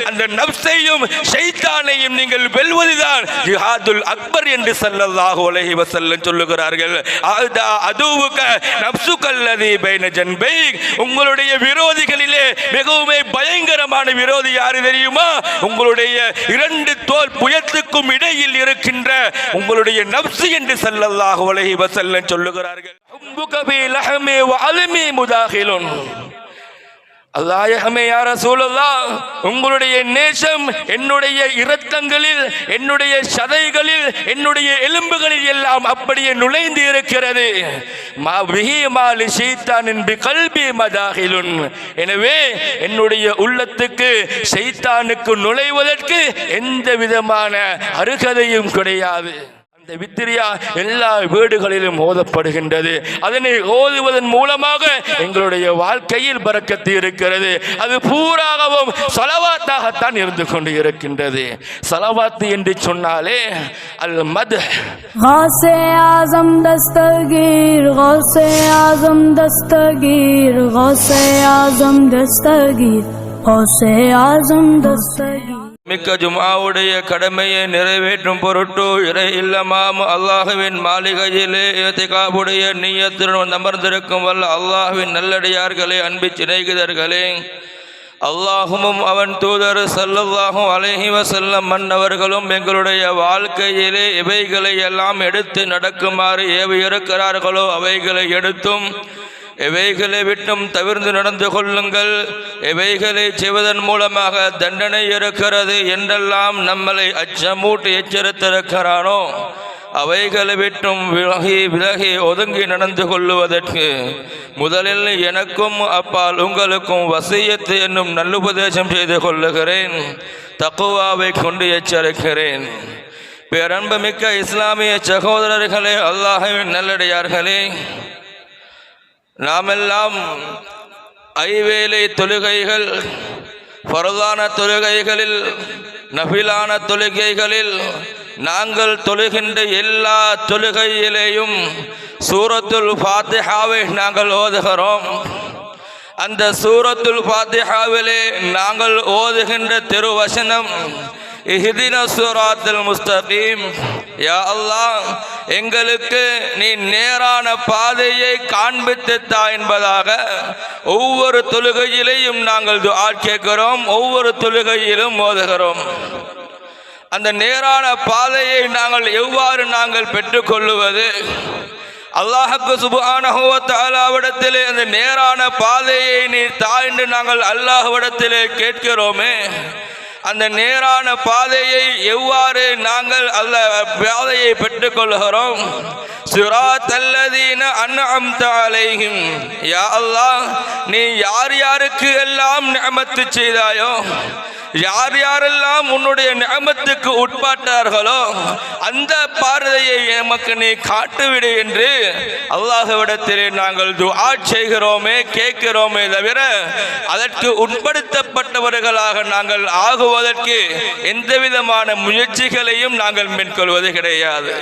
அந்த நப்சையும் ஷைத்தானையும் நீங்கள் வெல்வதுதான் ஜிஹாதுல் அக்பர் என்று ஸல்லல்லாஹு அலைஹி வஸல்லம் சொல்லுகிறார்கள். அதுவுக நப்சுகல்லதி பைன ஜன்பை, உங்களுடைய விரோதிகளிலே மிகவும் பயங்கரமான விரோதி யாரு தெரியுமா? உங்களுடைய இரண்டு தோல் புயத்துக்கும் இடையில் இருக்கின்ற உங்களுடைய நப்சு என்று ஸல்லல்லாஹு அலைஹி வஸல்லம் சொல்லுகிறார்கள். ஹுப்புக பி லஹமி வ அல்மி முதாஹிலுன். அல்லாஹ்வே யா ரசூலல்லாஹ், உங்களுடைய நேசம் என்னுடைய இரத்தங்களில், என்னுடைய சதைகளில், என்னுடைய எலும்புகளில் எல்லாம் அப்படியே நுழைந்து இருக்கிறது. மா பிஹி மாலி ஷைத்தானின் பிகல்பி மதாஹிலுன். எனவே என்னுடைய உள்ளத்துக்கு ஷைத்தானுக்கு நுழைவதற்கு எந்த விதமான அருகதையும் கிடையாது. அந்த வித்திரியா எல்லா வீடுகளிலும் ஓதப்படுகின்றது. அதனை ஓதுவதன் மூலமாக எங்களுடைய வாழ்க்கையில் பரக்கத்து இருக்கிறது. அது பூராகவும் ஸலவாத்தாகத்தான் இருந்து கொண்டு இருக்கின்றது. ஸலவாத் என்று சொன்னாலே அல் மத்ஹ். காஸே ஆஸம் தஸ்தகீர், காஸே ஆஸம் தஸ்தகீர், காஸே ஆஸம் தஸ்தகீர், காஸே ஆஸம் தஸ்தகீர். மிக்க ஜும்ஆவுடைய கடமையை நிறைவேற்றும் பொருட்டு இறை இல்லமாம் அல்லாஹுவின் மாளிகையிலே இத்திகாஃபுடைய நிய்யத்துடன் அமர்ந்திருக்கும் வல்ல அல்லாஹுவின் நல்லடியார்களே, அன்பு சிநேகிதர்களே, அல்லாஹும் அவன் தூதர் ஸல்லல்லாஹு அலைஹி வஸல்லம் மன்னவர்களும் எங்களுடைய வாழ்க்கையிலே எவைகளை எல்லாம் எடுத்து நடக்குமாறு ஏவி இருக்கிறார்களோ அவைகளை எடுத்தும், எவைகளை விட்டும் தவிர்த்து நடந்து கொள்ளுங்கள், எவைகளை செய்வதன் மூலமாக தண்டனை இருக்கிறது என்றெல்லாம் நம்மளை அச்சமூட்டி எச்சரித்திருக்கிறானோ அவைகளை விட்டும் விலகி ஒதுங்கி நடந்து கொள்ளுவதற்கு முதலில் எனக்கும் அப்பால் உங்களுக்கும் வசியத்து என்னும் நல்லுபதேசம் செய்து கொள்ளுகிறேன். தக்வாவை கொண்டு எச்சரிக்கிறேன். பேரன்புமிக்க இஸ்லாமிய சகோதரர்களே, அல்லாஹ்வின் நல்லடியார்களே, நாமெல்லாம் ஐவேளை தொழுகைகள், ஃபர்தான தொழுகைகளில், நஃபிலான தொழுகைகளில் நாங்கள் தொழுகின்ற எல்லா தொழுகையிலேயும் சூரத்துல் ஃபாத்திஹாவை நாங்கள் ஓதுகிறோம். அந்த சூரத்துல் ஃபாத்திஹாவிலே நாங்கள் ஓதுகின்ற திருவசனம் இஹ்தின ஸிராத்தல் முஸ்தகீம். யா அல்லாஹ், எங்களுக்கு நீ நேரான பாதையை காண்பித்து தா என்பதாக ஒவ்வொரு தொழுகையிலையும் நாங்கள் துஆ கேட்கிறோம், ஒவ்வொரு தொழுகையிலும் ஓதுகிறோம். அந்த நேரான பாதையை நாங்கள் எவ்வாறு நாங்கள் பெற்றுக்கொள்ளுவது? அல்லாஹ்வுக்கு சுப்ஹானஹு வ தஆலாவிடத்திலே அந்த நேரான பாதையை நீ தா என்று நாங்கள் அல்லாஹ்விடத்திலே கேட்கிறோமே, அந்த நேரான பாதையை எவ்வாறு நாங்கள் பாதையை பெற்றுக்கொள்கிறோம்? சிராத்தல்லதீன அன்அம்த அலைஹிம். யா அல்லாஹ், நீ யார் யாருக்கு எல்லாம் நிஅமத்து செய்தாயோ, யார் யாரெல்லாம் உன்னுடைய நிஅமத்துக்கு உட்பட்டார்களோ அந்த பாதையை எமக்கு நீ காட்டுவிடு என்று அல்லாஹ்விடத்திலே நாங்கள் துஆ செய்கிறோமே, கேட்கிறோமே தவிர அதற்கு உட்படுத்தப்பட்டவர்களாக நாங்கள் ஆகுவதற்கு எந்த விதமான முயற்சிகளையும் நாங்கள் மேற்கொள்வது கிடையாது.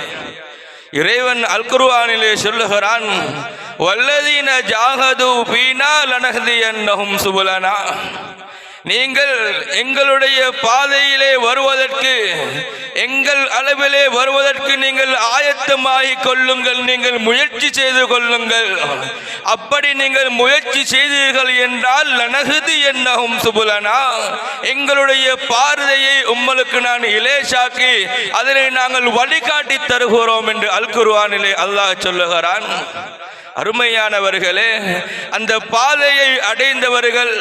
இறைவன் அல் குர்ஆனிலே சொல்லுகிறான், வல்லதீன ஜாஹது ஃபீனா லனஹ்தியன்னஹும் சுபுலனா. நீங்கள் எங்களுடைய பாதையிலே வருவதற்கு, எங்கள் அளவிலே வருவதற்கு நீங்கள் ஆயத்தமாகிக் கொள்ளுங்கள், நீங்கள் முயற்சி செய்து கொள்ளுங்கள். அப்படி நீங்கள் முயற்சி செய்தீர்கள் என்றால் லனஹ்தியன்னஹும் சுபுலனா, எங்களுடைய பாதையை உங்களுக்கு நான் இலேசாக்கி அதனை நாங்கள் வழிகாட்டி தருகிறோம் என்று அல் குர்ஆனிலே அல்லாஹ் சொல்லுகிறான். அருமையானவர்களே, அந்த பாதையை அடைந்தவர்கள்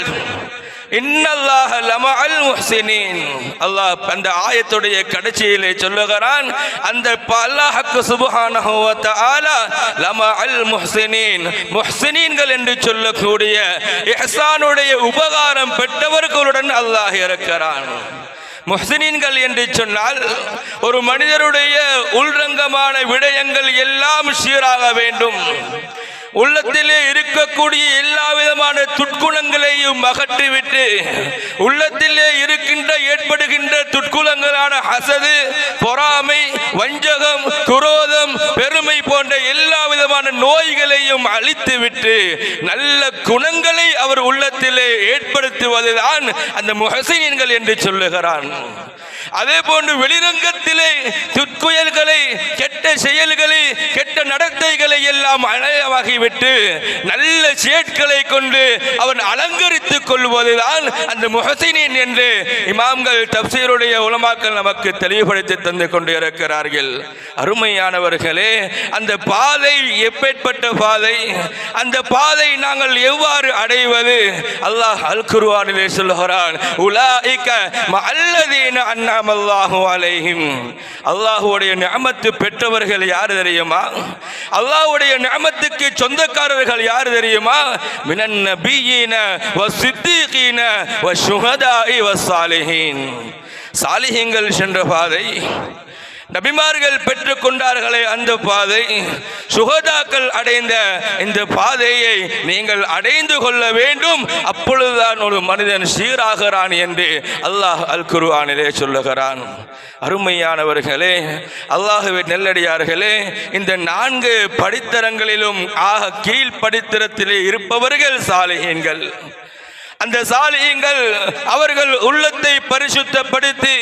இன்னல்லாஹ லமஅல் முஹ்சினீன். அல்லாஹ் அந்த ஆயத்துடைய கடைசியிலே சொல்லுகிறான், அந்த அல்லாஹ்வுக்கு சுப்ஹானஹு வ தஆலா லமஅல் முஹ்சினீன், முஹ்சினீன்கள் என்று சொல்லக்கூடிய இஹ்சானுடைய உபகாரம் பெற்றவர்களுடன் அல்லாஹ் இருக்கிறான். முஹ்சினீன்கள் என்று சொன்னால் ஒரு மனிதருடைய உள்ரங்கமான விடயங்கள் எல்லாம் சீராக வேண்டும். உள்ளத்திலே இருக்கக்கூடிய எல்லா விதமான துட்குணங்களையும் அகற்றிவிட்டு உள்ளத்திலே ஏற்படுகின்ற துட்குணங்களான ஹசது, பொறாமை, வஞ்சகம், குரோதம், பெருமை போன்ற எல்லா விதமான நோய்களையும் அழித்துவிட்டு நல்ல குணங்களை அவர் உள்ளத்திலே ஏற்படுத்துவதுதான் அந்த முஹ்ஸினீன்கள் என்று சொல்லுகிறான். அதே போன்று வெளிரங்கத்திலே துர்க்குயல்களை, கெட்ட செயல்களை, கெட்ட நடத்தைகளை எல்லாம் அணையமாகிவிட்டு நல்ல சேட்களை கொண்டு அவன் அலங்கரித்துக் கொள்வதுதான் அந்த முஹ்ஸினீன் என்று இமாம்கள் தப்சீருடைய உலமாக்கள் நமக்கு தெளிவுபடுத்தி தந்து கொண்டு இருக்கிறார்கள். அருமையானவர்களே, அந்த பாதை எப்பேற்பட்ட பாதை, அந்த பாதை நாங்கள் எவ்வாறு அடைவது? அல்லாஹ் அல் குர்ஆனிலே சொல்கிறான், உலாயிக மஅல்லதீன அன்அமல்லாஹு அலைஹிம். அல்லாஹ்வுடைய நிஅமத்து பெற்றவர்கள் யார் தெரியுமா? அல்லாஹ்வுடைய நிஅமத்துக்கு சொந்தக்காரர்கள் யார் தெரியுமா? மினன் நபியீன வஸ்ஸித்தீகீன வஷ்ஷுஹதாஇ வஸ்ஸாலிஹீன். சாலிஹீன்கள் சென்ற பாதை, நபிமார்கள் பெற்றுக் கொண்டார்களே அந்த பாதை, சுஹதாக்கள் அடைந்த இந்த பாதையை நீங்கள் அடைந்து கொள்ள வேண்டும். அப்பொழுதுதான் ஒரு மனிதன் சீராகிறான் என்று அல்லாஹ் அல் குர்ஆனிலே சொல்லுகிறான். அருமையானவர்களே, அல்லாஹ்வின் நல்லடியார்களே, இந்த 4 படித்தரங்களிலும் ஆக கீழ் படித்தரத்திலே இருப்பவர்கள் சாலிஹீன்கள். அந்த சாலிஹீன்கள் அவர்கள் உள்ளத்தை பரிசுத்தப்படுத்தி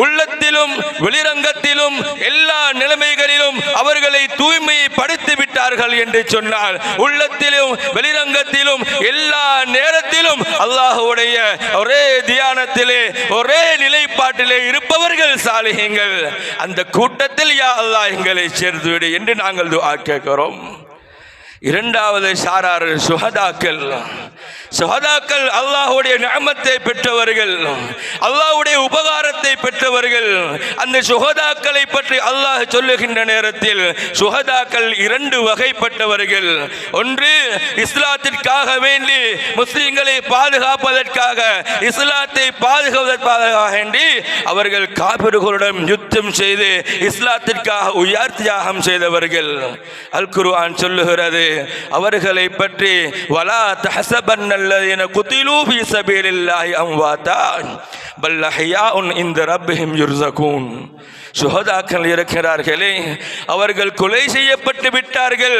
உள்ளத்திலும் வெளிரங்கத்திலும் எல்லா நிலைமைகளிலும் அவர்களை தூய்மைப்படுத்தி விட்டார்கள் என்று சொன்னால், உள்ளத்திலும் வெளிரங்கத்திலும் எல்லா நேரத்திலும் அல்லாஹ்வுடைய ஒரே தியானத்திலே ஒரே நிலைப்பாட்டிலே இருப்பவர்கள் சாலிஹீன்கள். அந்த கூட்டத்தில் யா அல்லாஹ் எங்களை சேர்த்துவிடு என்று நாங்கள் துஆ கேட்கிறோம். இரண்டாவது சாரார் சுஹதாக்கள். சுஹதாக்கள் அல்லாஹ்வுடைய நிஅமத்தை பெற்றவர்கள், அல்லாஹ்வுடைய உபகாரத்தை பெற்றவர்கள். அந்த சுஹதாக்களை பற்றி அல்லாஹ் சொல்லுகின்ற நேரத்தில் சுஹதாக்கள் 2 வகைப்பட்டவர்கள். ஒன்று, இஸ்லாத்திற்காக வேண்டி முஸ்லிம்களை பாதுகாப்பதற்காக, இஸ்லாத்தை பாதுகாப்பதற்காக வேண்டி அவர்கள் காபிர்களுடன் யுத்தம் செய்து இஸ்லாத்திற்காக உயிர் தியாகம் செய்தவர்கள். அல் குர்ஆன் சொல்லுகிறது அவர்களை பற்றி, வலா தஹஸபன்னல் الذين قتلوا في سبيل الله أمواتا بل أحياء عند ربهم يرزقون. சுஹதாக்கள் இருக்கிறார்களே, அவர்கள் கொலை செய்யப்பட்டு விட்டார்கள்,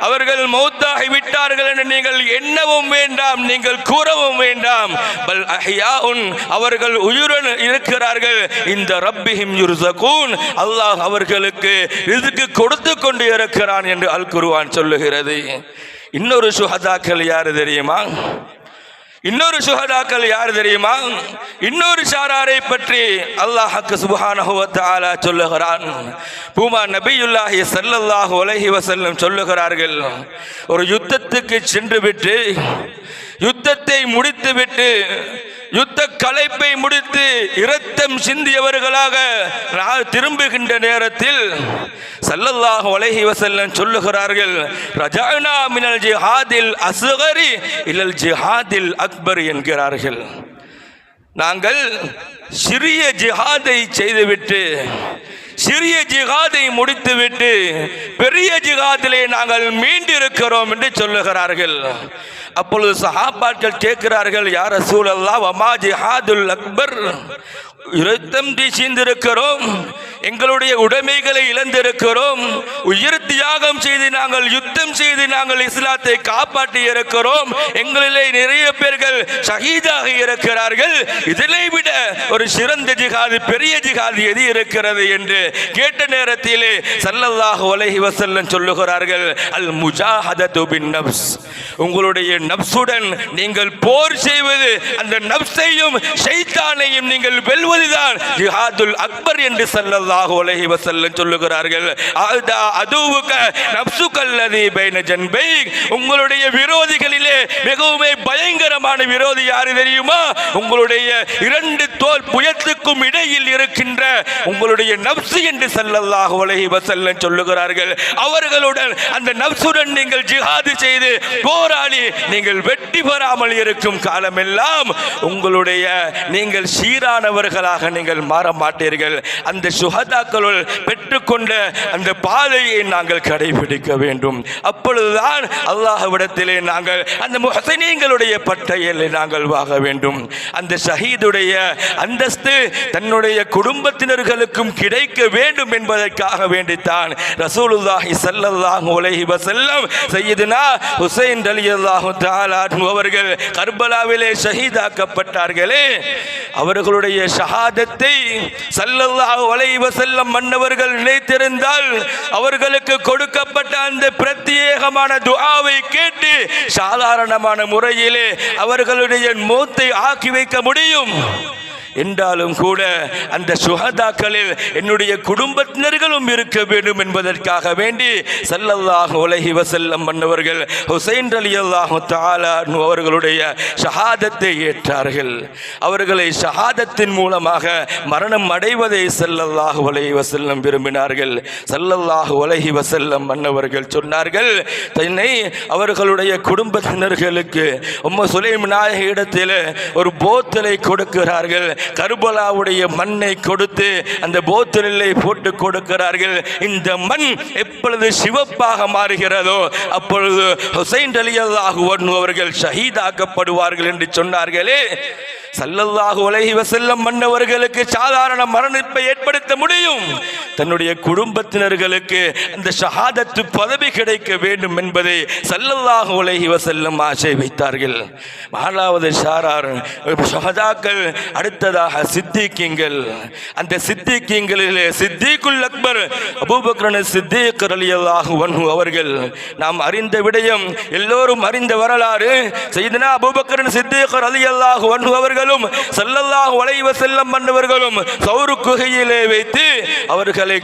அவர்கள் மௌத்தாகி விட்டார்கள் என்று நீங்கள் எண்ணவும் வேண்டாம், நீங்கள் கூறவும் வேண்டாம். பல் அஹ்யாஉன், அவர்கள் உயிருடன் இருக்கிறார்கள். இந்த ரப்பிஹிம் யுர்ஸகூன், அல்லாஹ் அவர்களுக்கு ரிஸ்க் கொடுத்து கொண்டு இருக்கிறான் என்று அல் குர்ஆன் சொல்லுகிறது. இன்னொரு சுஹதாக்கள் யார் தெரியுமா? இன்னொரு சுஹதாக்கள் யார் தெரியுமா? இன்னொரு சாராரை பற்றி அல்லாஹ் சுப்ஹானஹு வ தஆலா சொல்லுகிறான். பூமா நபியுல்லாஹி ஸல்லல்லாஹு அலைஹி வஸல்லம் சொல்லுகிறார்கள், ஒரு யுத்தத்துக்கு சென்று விட்டு யுத்தத்தை முடித்துவிட்டு யுத்த களைப்பை முடித்து இரத்தம் சிந்தியவர்களாக திரும்புகின்ற நேரத்தில் ஸல்லல்லாஹு அலைஹி வஸல்லம் சொல்லுகிறார்கள், ரஜஅனா மினல் ஜிஹாதில் அஸ்கரி இலல் ஜிஹாதில் அக்பர் என்கிறார்கள். நாங்கள் சிறிய ஜிஹாதை செய்துவிட்டு, சிறிய ஜிஹாதை முடித்துவிட்டு பெரிய ஜிஹாதிலே நாங்கள் மீண்டிருக்கிறோம் என்று சொல்லுகிறார்கள். அப்பொழுது சஹாபாக்கள் கேட்கிறார்கள், யா ரசூலல்லாஹ் வமா ஜிஹாதுல் அக்பர், இரத்தம் தீசிந்திருக்கிறோம், எங்களுடைய உடைமைகளை இழந்திருக்கிறோம், உயிர் தியாகம் செய்து நாங்கள் யுத்தம் செய்து நாங்கள் இஸ்லாத்தை காப்பாற்றி இருக்கிறோம், எங்களிலே நிறைய பேர்கள் ஷஹீதாக இருக்கிறார்கள், இதிலே விட ஒரு சிறந்த ஜிஹாது, பெரிய ஜிஹாது எது இருக்கிறது என்று கேட்ட நேரத்திலே ஸல்லல்லாஹு அலைஹி வஸல்லம் சொல்லுகிறார்கள், அல் முஜாஹதத்து பின் நஃப்ஸ், உங்களுடைய நஃப்ஸுடன் நீங்கள் போர் செய்வது, அந்த நஃப்ஸையும் ஷைத்தானையும் நீங்கள் வெல்வதுதான் ஜிஹாதுல் அக்பர் என்று ஸல்லல்லாஹு அலைஹி வஸல்லம் சொல்லுகிறார்கள். அஅதா அதுவுக நஃப்ஸுகல்லதி பைன ஜன்பைக், உங்களுடைய விரோதிகளிலே மிகவும் பயங்கரமான விரோதி யார் தெரியுமா? உங்களுடைய 2 தோல் புயத்துக்கும் இடையில் இருக்கின்ற உங்களுடைய நஃப்ஸ் என்று ஸல்லல்லாஹு அலைஹி வஸல்லம் சொல்லுகிறார்கள். அவர்களுடன் அந்த நஃப்ஸுடன் நீங்கள் ஜிஹாது செய்து போராடி நீங்கள் வெற்றி பெறாமல் இருக்கும் காலமெல்லாம் உங்களுடைய நீங்கள் சீரானவர்களாக நீங்கள் மாற மாட்டீர்கள். அந்த சுஹதாக்களுள் பெற்றுக்கொண்ட அந்த பாதையை நாங்கள் கடைபிடிக்க வேண்டும். அப்பொழுதுதான் அல்லாஹ்விடத்திலே நாங்கள் அந்த முஹ்ஸினீன்களுடைய பட்டியலை நாங்கள் வாங்க வேண்டும். அந்த ஷஹீதுடைய அந்தஸ்து தன்னுடைய குடும்பத்தினர்களுக்கும் கிடைக்க வேண்டும் என்பதற்காக வேண்டித்தான் ரசூலுல்லாஹி ஸல்லல்லாஹு அலைஹி வஸல்லம் சையதுனா ஹுசைன் ரலியல்லாஹு தஆலா அவர்கள் கர்பலாவிலே ஷஹீதாக்கப்பட்டார்களே, அவர்களுடைய ஷஹாதத்தை ஸல்லல்லாஹு அலைஹி வஸல்லம் மன்னவர்கள் நினைத்திருந்தால் அவர்களுக்கு கொடுக்கப்பட்ட அந்த பிரத்யேகமான துஆவை கேட்டு சாதாரணமான முறையிலே அவர்களுடைய மௌத்தை ஆக்கி வைக்க முடியும். என்றாலும் கூட அந்த சுஹதாக்களில் என்னுடைய குடும்பத்தினர்களும் இருக்க வேண்டும் என்பதற்காக வேண்டி ஸல்லல்லாஹு அலைஹி வஸல்லம் மன்னவர்கள் ஹுசைன் ரலியல்லாஹு தஆலா அவர்களுடைய ஷஹாதத்தை ஏற்றார்கள். அவர்களை ஷஹாதத்தின் மூலமாக மரணம் அடைவதை ஸல்லல்லாஹு அலைஹி வஸல்லம் விரும்பினார்கள். ஸல்லல்லாஹு அலைஹி வஸல்லம் மன்னவர்கள் சொன்னார்கள், தன்னை அவர்களுடைய குடும்பத்தினர்களுக்கு உம்மு சுலைம் நாயகி இடத்தில் ஒரு போத்தலை கொடுக்கிறார்கள். கர்பலாவுடைய மண்ணை கொடுத்து அந்த போத்தலிலே போட்டு கொடுக்கிறார்கள். இந்த மண் எப்பொழுது சிவப்பாக மாறுகிறதோ அப்பொழுது ஹுசைன் ரலியல்லாஹு அன்ஹு அவர்கள் ஷஹீதாக்கப்படுவார்கள் என்று சொன்னார்களே. ஸல்லல்லாஹு அலைஹி வஸல்லம் மன்னவர்களுக்கு சாதாரண மரணத்தை ஏற்படுத்த முடியும், தன்னுடைய குடும்பத்தினர்களுக்கு அந்த ஷஹாதத்து பதவி கிடைக்க வேண்டும் என்பதை ஸல்லல்லாஹு அலைஹி வஸல்லம் ஆசை வைத்தார்கள். நாலாவது ஷாரார் ஷஹதாக்கள், அடுத்ததாக சித்திகீங்கள். அந்த சித்திகீங்களிலே சித்திகுல் அக்பர் அபூபக்கர் சித்திக் ரலியல்லாஹு அன்ஹு அவர்கள். நாம் அறிந்த விடயம், எல்லோரும் அறிந்த வரலாறு. சையதுனா அபூபக்கர் சித்திக் ரலியல்லாஹு அன்ஹு அவர்கள் ஸல்லல்லாஹு அலைஹி வஸல்லம் மன்னவர்களும் சௌர் குகையிலே வைத்து அவர்களை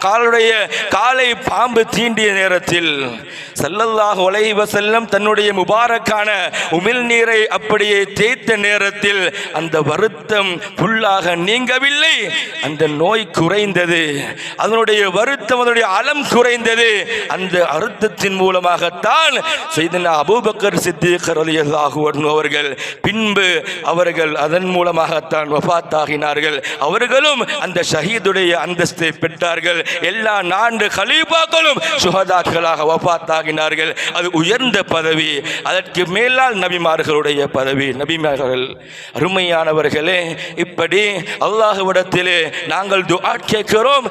காலுடைய காலை பாம்பு தீண்டிய நேரத்தில் ஸல்லல்லாஹு அலைஹி வஸல்லம் தன்னுடைய முபாரக்கான உமிழ் நீரை அப்படியே தேய்த்த நேரத்தில் அந்த வருத்தம் புல்லாக நீங்கவில்லை, அந்த நோய் குறைந்தது, அதனுடைய வருத்தம் அதனுடைய அலம் குறைந்தது. அந்த அர்த்தத்தின் மூலமாகத்தான் சையதுனா அபூபக்கர் சித்திக் ரலியல்லாஹு அன்ஹு அவர்கள் பின்பு அவர்கள் அதன் மூலமாகத்தான் வஃபாத்தாகினார்கள். அவர்களும் அந்த ஷஹீதுடைய அந்தஸ்தை பெற்றார்கள். எல்லா 4 கலீஃபாக்களும் சுஹதாக்களாக வஃபாத்தாகினார்கள். அது உயர்ந்த பதவி, அதற்கு மேலால் நபிமார்களுடைய பதவி. நபிமார்கள் அருமையானவர்களே, இப்படி அல்லாஹ்விடத்திலே நாங்கள் துஆ கேட்கிறோம்.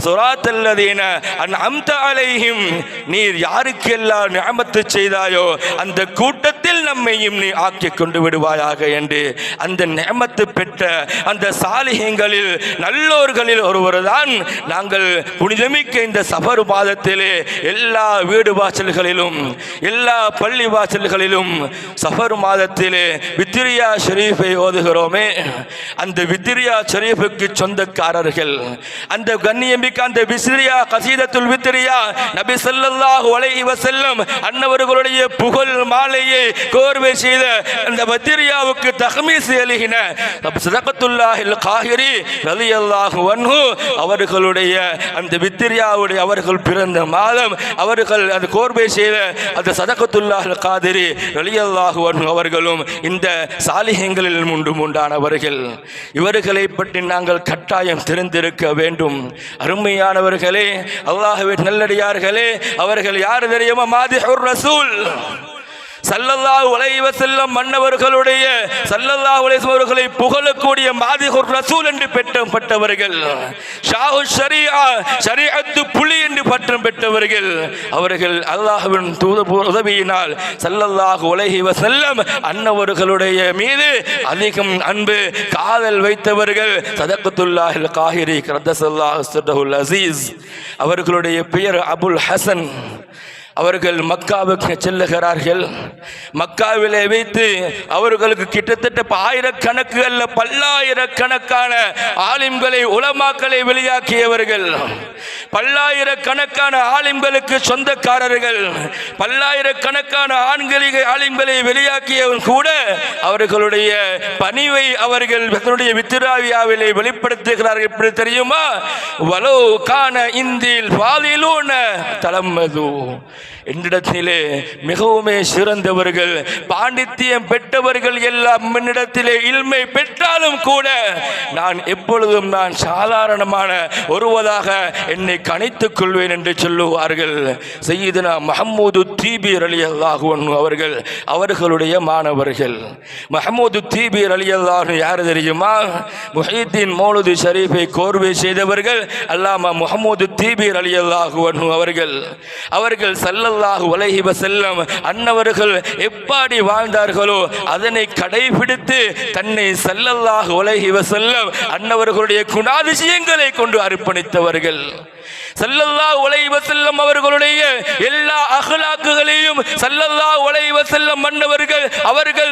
ஸிராத்தல்லதீன அன்அம்த அலைஹிம், நீர் யாருக்கெல்லாம் நிஅமத்து செய்தாயோ அந்த கூட்டத்தில் நம்மையும் நீ ஆக்கிக் கொண்டு விடுவாயாக என்று அந்த நிஅமத்து பெற்ற அந்த சாலிஹீன்களில் நல்லோர்களில் ஒருவர்தான் நாங்கள் புனிதமிக்க இந்த சஃபர் மாதத்திலே எல்லா வீடு வாசல்களிலும் எல்லா பள்ளி வாசல்களிலும் சஃபர் மாதத்திலே வித்ரியா ஷரீஃபை ஓதுகிறோமே. அந்த வித்ரியா ஷரீஃபுக்கு சொந்தக்காரர்கள், அந்த கண்ணியமிக்க அந்த வித்ரியா கஸீதத்துல் வித்ரியா நபி ஸல்லல்லாஹு அலைஹி வஸல்லம் அன்னவர்களுடைய புகழ் மாலையை கோர்வை செய்த அந்த வித்ரியாவுக்கு தஹ்மீஸ் எழுதின ஸதகத்துல்லாஹில் காஹிரி ரலியல்லாஹு அன்ஹு அவர்களுடைய அந்த வித்ரியாவுடைய அவர்கள் பிறந்த மாதம் அவர்கள் அந்த கோர்வை செய்த அந்த ஸதகத்துல்லாஹில் காதிரி ரலியல்லாஹு அன்ஹு அவர்களும் இந்த சாலிஹீன்களில் உண்டானவர்கள். இவர்களை பற்றி நாங்கள் கட்டாயம் தெரிந்திருக்க வேண்டும். அருமையானவர்களே, அல்லாஹ்வின் நல்லடியார்களே, அவர்கள் யார் தெரியுமா? மாதிஹுர் ரசூல் ஸல்லல்லாஹு அலைஹி வஸல்லம் மன்னவர்களுடைய ஸல்லல்லாஹு அலைஹி வஸல்லம் அவர்களை புகழக்கூடிய மாதிஹுர் ரசூல் என்று பெற்றவர்கள், ஷாஹு ஷரீஆ ஷரீஅத்து புலி என்று பட்டம் பெற்றவர்கள். அவர்கள் அல்லாஹ்வின் உதவியினால் ஸல்லல்லாஹு அலைஹி வஸல்லம் அன்னவர்களுடைய மீது அதிகம் அன்பு காதல் வைத்தவர்கள். ஸதகத்துல்லாஹில் காஹிரி கதஸல்லாஹு சிர்ரஹுல் அஸீஸ் அவர்களுடைய பெயர் அபுல் ஹசன். அவர்கள் மக்காவுக்கு செல்லுகிறார்கள். மக்காவிலே வைத்து அவர்களுக்கு கிட்டத்தட்ட ஆயிரக்கணக்கு அல்ல பல்லாயிரக்கணக்கான ஆலிம்களை உலமாக்களை வெளியாக்கியவர்கள், பல்லாயிரக்கணக்கான ஆலிம்களுக்கு சொந்தக்காரர்கள், பல்லாயிரக்கணக்கான ஆலிம்களை வெளியாக்கியவன் கூட அவர்களுடைய பணிவை அவர்கள் தன்னுடைய வித்ராவியாவிலே வெளிப்படுத்துகிறார்கள். எப்படி தெரியுமா? வலோ கான இந்தில் ஃபாதிலூன தலம்மது, என்னிடத்திலே மிகவுமே சிறந்தவர்கள், பாண்டித்தியம் பெற்றவர்கள் எல்லாம் என்னிடத்திலே இல்மை பெற்றாலும் கூட நான் எப்பொழுதும் நான் சாதாரணமான ஒருவராக என்னை கணித்துக் கொள்வேன் என்று சொல்லுவார்கள். சையதுனா மஹமூது தீபி ரலியல்லாஹு அன்ஹு அவர்கள், அவர்களுடைய மாணவர்கள். மஹமூது தீபி ரலியல்லாஹு அன்ஹு யார் தெரியுமா? முஹீத்தீன் மௌலூது ஷரீஃபை கோர்வை செய்தவர்கள் அல்லாமா முஹம்மது தீபி ரலியல்லாஹு அன்ஹு அவர்கள். அவர்கள் ஸல்லல்லாஹு அலைஹி வஸல்லம் அன்னவர்கள் எப்படி வாழ்ந்தார்களோ அதனை கடைபிடித்து தன்னை ஸல்லல்லாஹு அலைஹி வஸல்லம் அன்னவர்களுடைய குணாதிசயங்களை கொண்டு அர்ப்பணித்தவர்கள். ஸல்லல்லாஹு அலைஹி வஸல்லம் அவர்களுடைய எல்லா அஹ்லாக்குகளையும் ஸல்லல்லாஹு அலைஹி வஸல்லம் மன்னவர்கள் அவர்கள்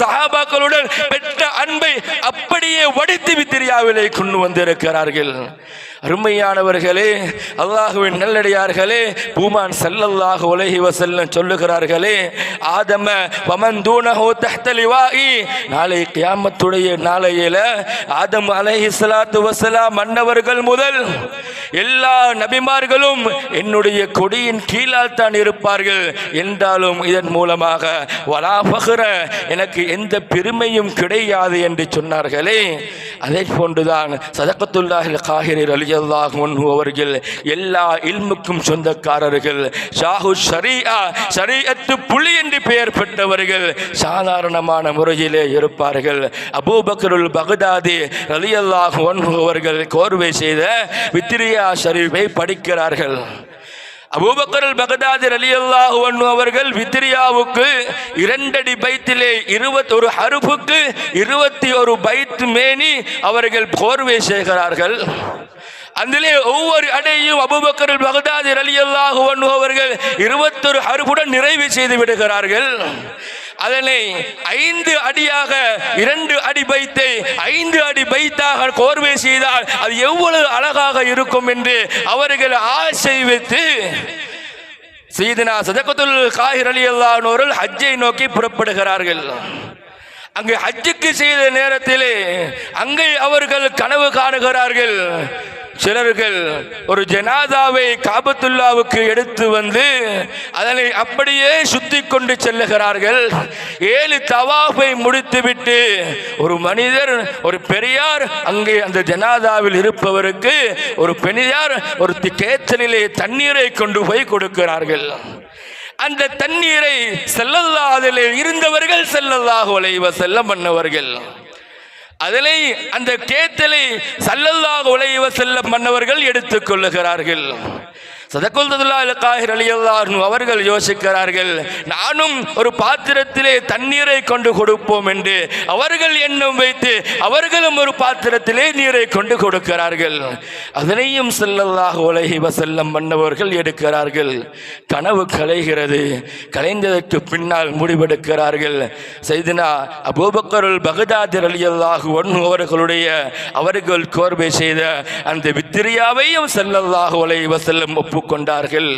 சஹாபாக்களுடன் பெற்ற அன்பை அப்படியே வடித்து வித்திரியாவிலே கொண்டு வந்திருக்கிறார்கள். அருமையானவர்களே, அல்லாஹுவின் நல்லடியார்களே, பூமான் ஸல்லல்லாஹு அலைஹி வஸல்லம் சொல்லுகிறார்களே, ஆதம வமன் தூனஹு தஹ்த லிவாஇ, நாளை கியாமத்துடைய நாளையில ஆதம் அலைஹிஸ்ஸலாத்து வஸலாம் மன்னவர்கள் முதல் எல்லா நபிமார்களும் என்னுடைய கொடியின் கீழால் தான் இருப்பார்கள் என்றாலும் இதன் மூலமாக வலா ஃபக்ர, எனக்கு எந்த பெருமையும் கிடையாது என்று சொன்னார்களே. அதே போன்றுதான் சதகத்துல்லாஹில் காஹிரி ரலியல்லாஹு அன்ஹு அவர்கள் எல்லா இல்முக்கும் சொந்தக்காரர்கள். ஷாஹு ஷரீஆ, ஷரீஅத்து புலி என்று பெயர் பெற்றவர்கள், சாதாரணமான முறையிலே இருப்பார்கள். அபூபக்கருல் பக்தாதி ரலியல்லாஹு அன்ஹு அவர்கள் கோர்வை செய்த வித்ரியா ஷரீஃபை படிக்கிறார்கள். அபூபக்கருல் பக்தாதி ரலியல்லாஹு அன்ஹு அவர்கள் வித்ரியாவுக்கு 2 அடி பைத்திலே 21 ஹருஃபுக்கு 21 பைத் மேனி அவர்கள் கோர்வை செய்கிறார்கள். அதிலே ஒவ்வொரு அடையும் அபூபக்கருல் பக்தாதி ரலியல்லாஹு அன்ஹு அவர்கள் 21 ஹருஃபுடன் நிறைவு செய்து விடுகிறார்கள். அதனை 5 அடியாக 2 அடி பைத்தை 5 அடி பைத்தாக கோர்வை செய்தால் அது எவ்வளவு அழகாக இருக்கும் என்று அவர்கள் ஆசை வைத்து சையதுனா சதகத்துல் காஹிர் ரலியல்லாஹு அன்ஹு அவர்கள் ஹஜ்ஜை நோக்கி புறப்படுகிறார்கள். அங்கே ஹஜ்ஜுக்கு செய்த நேரத்திலே அங்கே அவர்கள் கனவு காணுகிறார்கள். சிலர்கள் ஒரு ஜனாதாவை காபத்துல்லாவுக்கு எடுத்து வந்து அதனை அப்படியே சுத்தி கொண்டு செல்லுகிறார்கள். 7 தவாஃபை முடித்துவிட்டு ஒரு மனிதர், ஒரு பெரியார் அங்கே அந்த ஜனாதாவில் இருப்பவருக்கு ஒரு பெரியார் ஒரு கேத்தலிலே தண்ணீரை கொண்டு போய் கொடுக்கிறார்கள். அந்த தண்ணீரை ஸல்லல்லாஹு இருந்தவர்கள் ஸல்லல்லாஹு அலைஹி வஸல்லம் மன்னவர்கள் அதனை அந்த கேத்தலை ஸல்லல்லாஹு அலைஹி வஸல்லம் மன்னவர்கள் எடுத்துக் கொள்ளுகிறார்கள். சதகத்துல்லாஹில் காஹிர் ரலியல்லாஹு அன்ஹு அவர்கள் யோசிக்கிறார்கள், நானும் ஒரு பாத்திரத்திலே தண்ணீரை கொண்டு கொடுப்போம் என்று அவர்கள் எண்ணம் வைத்து அவர்களும் ஒரு பாத்திரத்திலே நீரை கொண்டு கொடுக்கிறார்கள். அதனையும் ஸல்லல்லாஹு அலைஹி வஸல்லம் மன்னவர்கள் எடுக்கிறார்கள். கனவு கலைகிறது. கலைந்ததற்கு பின்னால் முடிவெடுக்கிறார்கள். சையதுனா அபூபக்கருல் பக்தாதி ரலியல்லாஹு அன்ஹு அவர்கள் கோர்வை செய்த அந்த வித்ரியாவையும் ஸல்லல்லாஹு அலைஹி வஸல்லம் கொண்டார்கள்.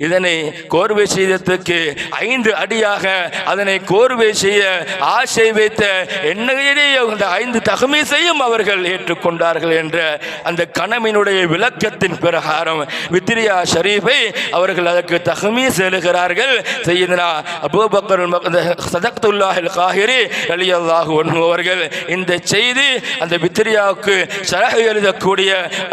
இதனை கோர்வை செய்ததற்கு 5 அடியாக அதனை கோர்வை செய்ய ஆசை வைத்த எண்ணெயிலேயே அந்த 5 தஹ்மீஸையும் அவர்கள் ஏற்றுக்கொண்டார்கள் என்ற அந்த கனவினுடைய விளக்கத்தின் பிரகாரம் வித்ரியா ஷரீஃபை அவர்கள் அதற்கு தஹ்மீஸ் எழுதுகிறார்கள். சையதுனா அபூபக்கர் சதகத்துல்லாஹில் காஹிரி ரலியல்லாஹு அன்ஹு அவர்கள் இந்த செய்தி அந்த வித்ரியாவுக்கு ஷரஹ் எழுதக்கூடிய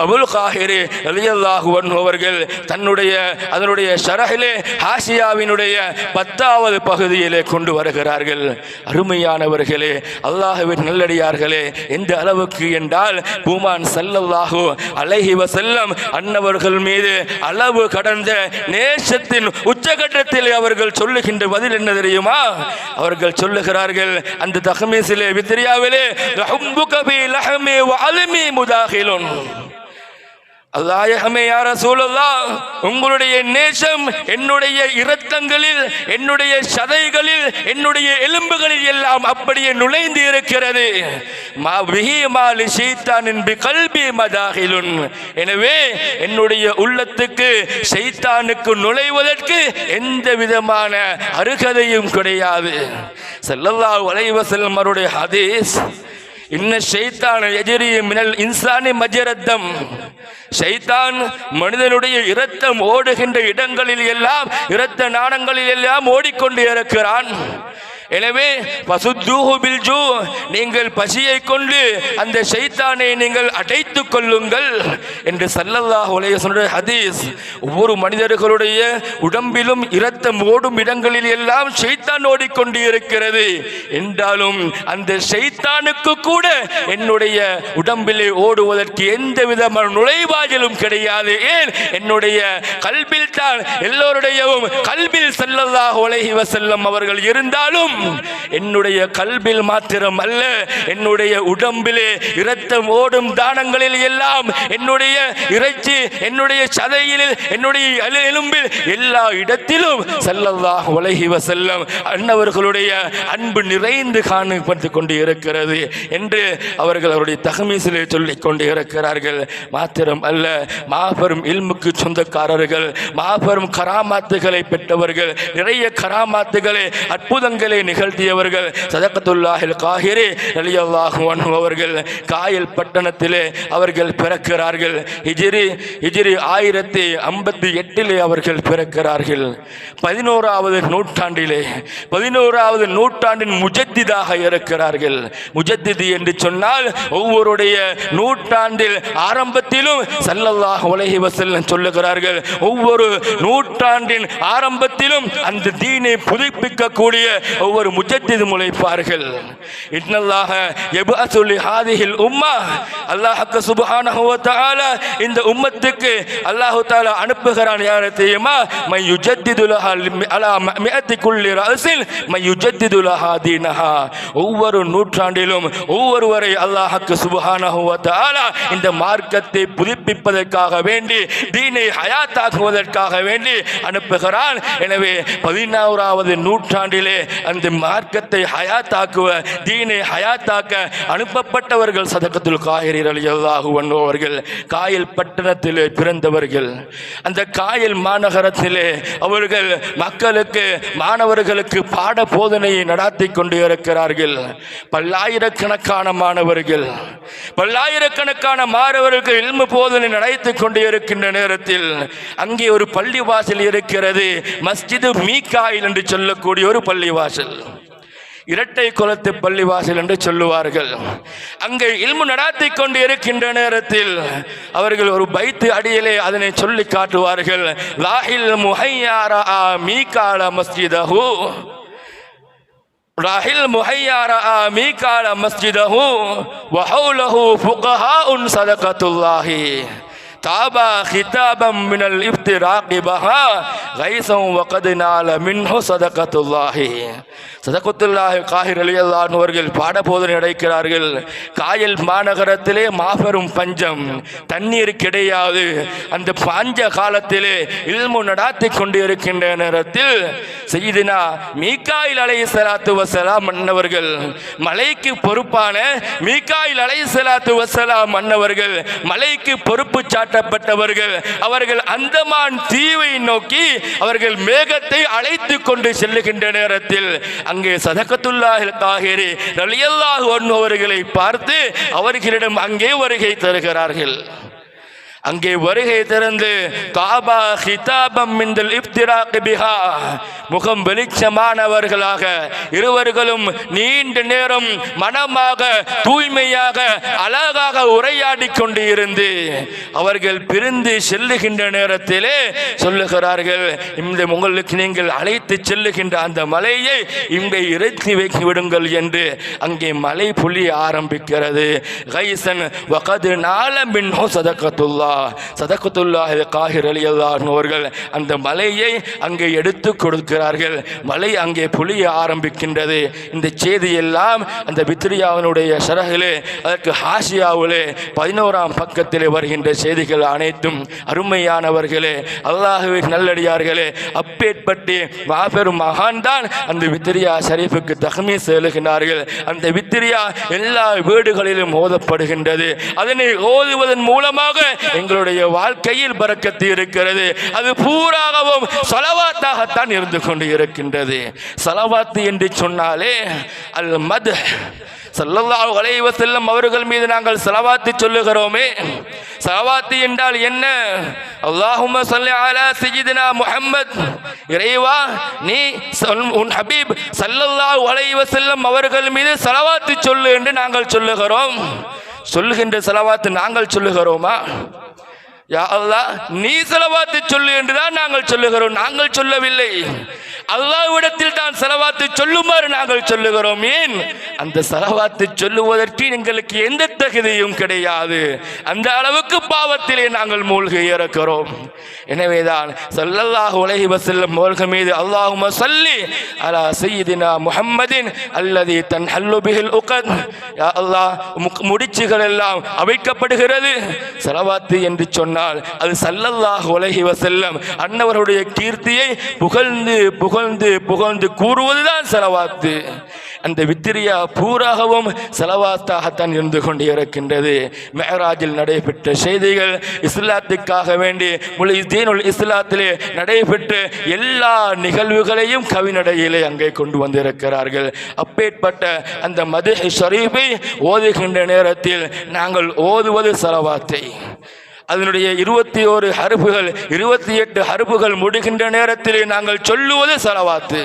அபுல் காஹிரி ரலியல்லாஹு அன்ஹு அவர்கள் அதனுடைய ஷரஹிலே ஹாஷியாவினுடைய 10வது பகுதியிலே கொண்டு வருகிறார்கள். அருமையானவர்களே, அல்லாஹ்வின் நல்லடியார்களே, எந்த அளவுக்கு என்றால் பூமான் ஸல்லல்லாஹு அலைஹி வஸல்லம் அன்னவர்கள் மீது அளவு கடந்த நேசத்தின் உச்சகட்டத்தில் அவர்கள் சொல்லுகின்ற பதில் என்ன தெரியுமா? அவர்கள் சொல்லுகிறார்கள் அந்த தஹ்மீஸிலே வித்ரியாவிலே ஹுப்புக பி லஹ்மி வ அல்மி முதாஹிலுன், அல்லாஹ்வே யா ரசூலல்லாஹ், உங்களுடைய நேசம் என்னுடைய இரத்தங்களில், என்னுடைய சதைகளில், என்னுடைய எலும்புகளில் எல்லாம் அப்படியே நுழைந்து இருக்கிறது. மா பிஹி மா லி ஷைத்தானின் பி கல்பி மதாஹிலுன், எனவே என்னுடைய உள்ளத்துக்கு ஷைத்தானுக்கு நுழைவதற்கு எந்த விதமான அருகதையும் கிடையாது. ஸல்லல்லாஹு அலைஹி வஸல்லம் அவருடைய ஹதீஸ். இன்ன ஷைத்தான் யஜ்ரி மினல் இன்சானி மஜ்ரத்தம். ஷைத்தான் மனிதனுடைய இரத்தம் ஓடுகின்ற இடங்களில் எல்லாம், இரத்த நாணங்களில் எல்லாம் ஓடிக்கொண்டு இருக்கிறான். எனவே பசுத்தூஹு பில்ஜூ, நீங்கள் பசியை கொண்டு அந்த ஷைத்தானை நீங்கள் அடைத்துக் கொள்ளுங்கள் என்று ஸல்லல்லாஹு அலைஹி வஸல்லம் ஹதீஸ். ஒவ்வொரு மனிதர்களுடைய உடம்பிலும் இரத்தம் ஓடும் இடங்களில் எல்லாம் ஷைத்தான் ஓடிக்கொண்டு இருக்கிறது என்றாலும் அந்த ஷைத்தானுக்கு கூட என்னுடைய உடம்பிலே ஓடுவதற்கு எந்த விதமான நுழைவாயிலும் கிடையாது. ஏன்? என்னுடைய கல்பில் தான் எல்லோருடைய கல்பில் ஸல்லல்லாஹு அலைஹி வஸல்லம் அவர்கள் இருந்தாலும் என்னுடைய கல்பில் மாத்திரம் அல்ல, என்னுடைய உடம்பிலே இரத்தம் ஓடும் தானங்களில் எல்லாம், என்னுடைய இறைச்சி, என்னுடைய சதையில், என்னுடைய எலும்பில், எல்லா இடத்திலும் ஸல்லல்லாஹு அலைஹி வஸல்லம் அன்னவர்களுடைய அன்பு நிறைந்து காணப்பட்டுக் கொண்டு இருக்கிறது என்று அவர்கள் அவருடைய தஹ்மீஸிலே சொல்லிக் கொண்டு இருக்கிறார்கள். மாத்திரம் அல்ல, மாபெரும் இல்முக்கு சொந்தக்காரர்கள், மாபெரும் கராமாத்துகளை பெற்றவர்கள், நிறைய கராமாத்துகளை அற்புதங்களை நிகழ்த்தியவர்கள். சதகத்துல்லாஹில் காஹிரி ரலியல்லாஹு அன்ஹு அவர்கள் காயல் பட்டணத்திலே அவர்கள் பிறக்கிறார்கள். ஹிஜ்ரி 1058 அவர்கள் பிறக்கிறார்கள். 11வது நூற்றாண்டிலே 11வது நூற்றாண்டின் முஜத்திதாக இருக்கிறார்கள். முஜத்திதி என்று சொன்னால் ஒவ்வொருடைய நூற்றாண்டில் ஆரம்பத்திலும் ஸல்லல்லாஹு அலைஹி வஸல்லம் சொல்லுகிறார்கள், ஒவ்வொரு நூற்றாண்டின் ஆரம்பத்திலும் அந்த தீனை புதுப்பிக்கக்கூடிய ஒவ்வொரு முஜத்திது முளைப்பார்கள். இன்னல்லாஹ யபஅஸு லிஹாதிஹில் உம்மா, அல்லாஹ் சுப்ஹானஹு வ தஆலா இந்த உம்மத்துக்கு அல்லாஹ் தஆலா அனுப்புகிறான். யாரை தெரியுமா? மை யுஜத்திது லஹா அலா மிஅத்தி குல்லி ரஅஸின் மை யுஜத்திது லஹா தீனஹா. ஒவ்வொரு நூற்றாண்டிலும் ஒவ்வொருவரை அல்லாஹ் சுப்ஹானஹு வ தஆலா இந்த மார்க்கத்தை புதுப்பிப்பதற்காக வேண்டி, தீனை ஹயாத்தாக்குவதற்காக வேண்டி அனுப்புகிறான். எனவே 11வது நூற்றாண்டிலே அந்த மார்க்கத்தை ஹயாத்தாக்குவ, தீனை ஹயாத்தாக்க அனுப்பப்பட்டவர்கள் சதகத்துல் காஹிரி ரலியல்லாஹு அன்ஹு அவர்கள். காயல் பட்டணத்திலே பிறந்தவர்கள். அந்த காயல் மாநகரத்திலே அவர்கள் மக்களுக்கு, மாணவர்களுக்கு பாட போதனையை நடாத்தி கொண்டு இருக்கிறார்கள். பல்லாயிரக்கணக்கான மாணவர்கள், பல்லாயிரக்கணக்கான மாணவர்கள் இல்மு போதனை நடத்தி கொண்டு இருக்கின்ற நேரத்தில் அங்கே ஒரு பள்ளிவாசல் இருக்கிறது. மஸ்ஜிது மீகாயில் என்று சொல்லக்கூடிய ஒரு பள்ளிவாசல், இரட்டை குலத்து பள்ளிவாசல் என்று சொல்லுவார்கள். அங்கே இல்மு நடாத்தி கொண்டு இருக்கின்ற நேரத்தில் அவர்கள் ஒரு பைத்து அடியிலே அதனை சொல்லி காட்டுவார்கள். லாஹில் முஹையாரா மீகால மஸ்ஜிதஹு, ராஹில் முஹையாரா மீகால மஸ்ஜிதஹு வஹவுலஹு ஃபுகஹாஉன் சதகத்துல்லாஹி தாபா ஹிதாபம் மினல் இஃப்திராகி பஹா கைஸம் வகத் நால மின்ஹு சதகத்துல்லாஹி. சதகத்துல்லாஹி காஹிர் ரலியல்லாஹு அன்ஹு அவர்கள் பாட போதனை நடக்கிறார்கள். காயல் மாநகரத்திலே மாபெரும் பஞ்சம், தண்ணீர் கிடையாது. அந்த பஞ்ச காலத்திலே இல்மு நடாத்தி கொண்டு இருக்கின்ற நேரத்தில் சய்யிதுனா மீகாயில் அலைஹிஸ்ஸலாத்து வஸ்ஸலாம் மன்னவர்கள், மலைக்கு பொறுப்பான மீகாயில் அலைஹிஸ்ஸலாத்து வஸ்ஸலாம் மன்னவர்கள், மலைக்கு பொறுப்பு சாட்டப்பட்டவர்கள், அவர்கள் அந்தமான் தீவை நோக்கி அவர்கள் மேகத்தை அழைத்து கொண்டு செல்லுகின்ற நேரத்தில் அங்கே சதகத்துல்லாஹில் காஹிரி ரலியல்லாஹு அன்ஹு அவர்களை பார்த்து அவர்களிடம் அங்கே வருகை தருகிறார்கள். அங்கே வருகை திறந்து காபா ஹிதாபம் மின்தல் இஃப்திராகி பிஹா, முகம் வெளிச்சமானவர்களாக இருவர்களும் நீண்ட நேரம் மனமாக, தூய்மையாக, அழகாக உரையாடி கொண்டு இருந்து அவர்கள் பிரிந்து செல்லுகின்ற நேரத்திலே சொல்லுகிறார்கள், இந்த உங்களுக்கு நீங்கள் அழைத்து செல்லுகின்ற அந்த மலையை இங்கே இறைச்சி வைத்து விடுங்கள் என்று அங்கே மலை புலிய ஆரம்பிக்கிறது. கைசன் வகது நால மின்ஹு சதகத்துல்லா, சதகத்துல்லாஹில் காஹிர் ரலியல்லாஹு அன்ஹு அவர்கள் அந்த மலையை அங்கே எடுத்து கொடுக்கிறார்கள். மலை அங்கே புலிய ஆரம்பிக்கின்றது. இந்த செய்தியெல்லாம் அந்த பித்ரியாவினுடைய ஷரஹிலே, அதற்கு ஹாஷியாவிலே 11ஆம் பக்கத்திலே வருகின்ற செய்திகள் அனைத்தும் அருமையானவர்களே, அல்லாஹ்வின் நல்லடியார்களே, அப்பேற்பட்டு மாபெரும் மகான் தான் அந்த பித்ரியா ஷரீஃபுக்கு தஹ்மீஸ் எழுகின்றார்கள். அந்த பித்ரியா எல்லா வீடுகளிலும் ஓதப்படுகின்றது. அதனை ஓதுவதன் மூலமாக எங்களுடைய வாழ்க்கையில் பரக்கத்து இருக்கிறது. அது பூராகவும் ஸலவாத்தாகத்தான் இருந்து கொண்டு இருக்கின்றது. ஸலவாத்து என்று சொன்னாலே அல் மத்ஹ், ஸல்லல்லாஹு அலைஹி வஸல்லம் அவர்கள் மீது நாங்கள் ஸலவாத்து சொல்லுகிறோமே, ஸலவாத்து என்றால் என்ன? அல்லாஹும்ம ஸல்லி அலா சய்யிதினா முஹம்மத், இறைவா நீ உன் ஹபீப் ஸல்லல்லாஹு அலைஹி வஸல்லம் அவர்கள் மீது ஸலவாத்து சொல்லு என்று நாங்கள் சொல்லுகிறோம். சொல்லுகின்ற ஸலவாத்து நாங்கள் சொல்லுகிறோமா? யா அல்லாஹ் நீ ஸலவாத்து சொல்லு என்றுதான் நாங்கள் சொல்லுகிறோம், நாங்கள் சொல்லவில்லை. அல்லாஹ்விடத்தில் தான் ஸலவாத்து சொல்லுமாறு நாங்கள் சொல்லுகிறோம். ஏன்? அந்த ஸலவாத்து சொல்லுவதற்கு எங்களுக்கு எந்த தகுதியும் கிடையாது. அந்த அளவுக்கு பாவத்திலே நாங்கள் மூழ்கி இருக்கிறோம். எனவேதான் ஸல்லல்லாஹு அலைஹி வஸல்லம் அவர்கள் மீது அல்லாஹும்ம ஸல்லி அலா சய்யிதினா முஹம்மதின் அல்லதி தன்ஹல்லு பிஹில் உகத், யா அல்லாஹ் முடிச்சுகள் எல்லாம் அவிழ்க்கப்படுகிறது. ஸலவாத்து என்று சொன்னால் அது ஸல்லல்லாஹு அலைஹி வஸல்லம் அன்னவருடைய கீர்த்தியை புகழ்ந்து புகழ்ந்து புகழ்ந்து கூறுவதுதான் ஸலவாத்து. அந்த வித்திரியா பூராகவும் ஸலவாத்தாகத்தான் இருந்து கொண்டே இருக்கின்றது. மெஹராஜில் நடைபெற்ற செய்திகள், இஸ்லாத்துக்காக வேண்டி முழு தீனுல் இஸ்லாத்திலே நடைபெற்ற எல்லா நிகழ்வுகளையும் கவிநடையிலே அங்கே கொண்டு வந்திருக்கிறார்கள். அப்பேற்பட்ட அந்த மத்ஹ் ஷரீஃபை ஓதுகின்ற நேரத்தில் நாங்கள் ஓதுவது ஸலவாத்தை. அதனுடைய 21 ஹர்ஃபுகள் 28 ஹர்ஃபுகள் முடிகின்ற நேரத்திலே நாங்கள் சொல்லுவது ஸலவாத்து.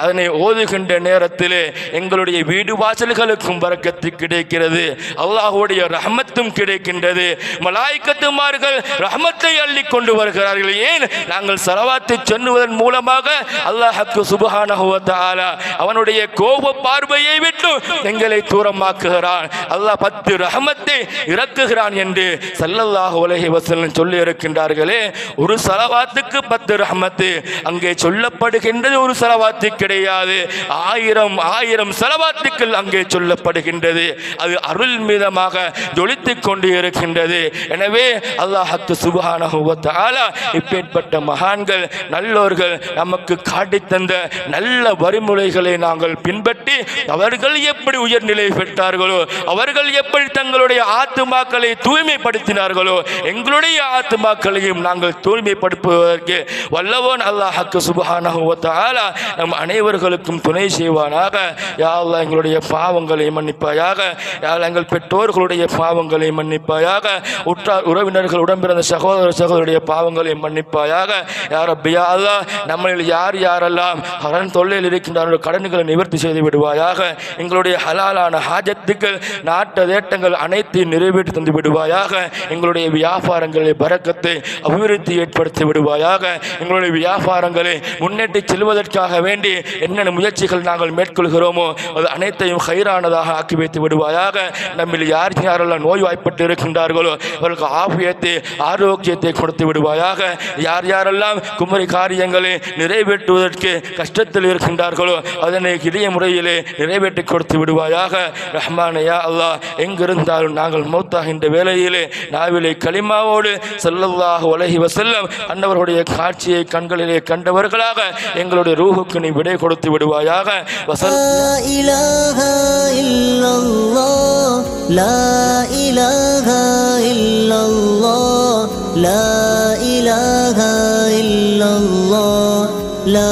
அதனை ஓதுகின்ற நேரத்திலே எங்களுடைய வீடு வாசல்களுக்கும் பரக்கத்து கிடைக்கிறது, அல்லாஹ்வுடைய ரஹ்மத்தும் கிடைக்கின்றது, மலாயிக்கத்துமார்கள் ரஹ்மத்தை அள்ளி கொண்டு வருகிறார்கள். ஏன்? நாங்கள் ஸலவாத்தை சொல்லுவதன் மூலமாக அல்லாஹ்வுக்கு சுப்ஹானஹு வ தஆலா அவனுடைய கோப பார்வையை விட்டு எங்களை தூரமாக்குகிறான். அல்லாஹ் 10 ரஹ்மத்தை இறக்குகிறான் என்று ஸல்லல்லாஹு அலைஹி வஸல்லம் சொல்லி இருக்கின்றார்களே. ஒரு ஸலவாத்துக்கு 10 ரஹ்மத்து அங்கே சொல்லப்படுகின்றது, ஒரு ஸலவாத்து கிடையாது. 1000 ஸலவாத்துக்கள் அங்கே சொல்லப்படுகின்றது. அது அருள் மீதமாக ஜொலித்துக் கொண்டு இருக்கின்றது. எனவே அல்லாஹ்வுக்கு சுப்ஹானஹு வ தஆலா இப்பேற்பட்ட மகான்கள் நல்லோர்கள் நமக்கு காட்டித் தந்த நல்ல வழிமுறைகளை நாங்கள் பின்பற்றி அவர்கள் எப்படி உயர்நிலை பெற்றார்களோ, அவர்கள் எப்படி தங்களுடைய ஆத்துமாக்களை தூய்மைப்படுத்தினார்களோ, எங்களுடைய ஆத்துமாக்களையும் நாங்கள் தூய்மைப்படுத்துவதற்கு வல்லவன் அல்லாஹ்வுக்கு சுப்ஹானஹு வ தஆலா நம் அனைவர்களுக்கும் துணை செய்வானாக. யா அல்லாஹ் எங்களுடைய பாவங்களை மன்னிப்பாயாக. யா அல்லாஹ் எங்கள் பெற்றோர்களுடைய பாவங்களை மன்னிப்பாயாக. உற்றார் உறவினர்கள் உடன்பிறந்த சகோதரருடைய பாவங்களை மன்னிப்பாயாக. யா ரப்பி யா அல்லாஹ் நம்மளில் யார் யாரெல்லாம் கடன் தொல்லையில் இருக்கின்றார்களோ கடன்களை நிவர்த்தி செய்து விடுவாயாக. எங்களுடைய ஹலாலான ஹாஜத்துக்கள் நாட்ட தேட்டங்கள் அனைத்தையும் நிறைவேற்றி தந்து விடுவாயாக. எங்களுடைய வியாபாரங்களை பரக்கத்தை அபிவிருத்தி ஏற்படுத்தி விடுவாயாக. எங்களுடைய வியாபாரங்களை முன்னேற்றி செல்வதற்காக வேண்டி என்னென்ன முயற்சிகள் நாங்கள் மேற்கொள்கிறோமோ அது அனைத்தையும் ஹைரானதாக ஆக்கி வைத்து விடுவாயாக. நம்மில் யார் யாரெல்லாம் நோய்வாய்ப்பட்டு இருக்கின்றார்களோ அவர்களுக்கு ஆபியத்தை ஆரோக்கியத்தை கொடுத்து விடுவாயாக. யார் யாரெல்லாம் குமரி காரியங்களை நிறைவேற்றுவதற்கு கஷ்டத்தில் இருக்கின்றார்களோ அதனை எளிய முறையிலே நிறைவேற்றி கொடுத்து விடுவாயாக. ரஹ்மானே யா அல்லாஹ் எங்கிருந்தாலும் நாங்கள் மௌத்தாகின்ற வேளையிலே நாவிலே கலிமாவோடு ஸல்லல்லாஹு அலைஹி வஸல்லம் அன்னவருடைய காட்சியை கண்களிலே கண்டவர்களாக எங்களுடைய ரூஹுக்கு நீ விடை கொடுத்து விடுவாயாக. லா இலாஹா இல்லல்லாஹ், லா இலாஹா இல்லல்லாஹ், லா இலாஹா இல்லல்லாஹ், லா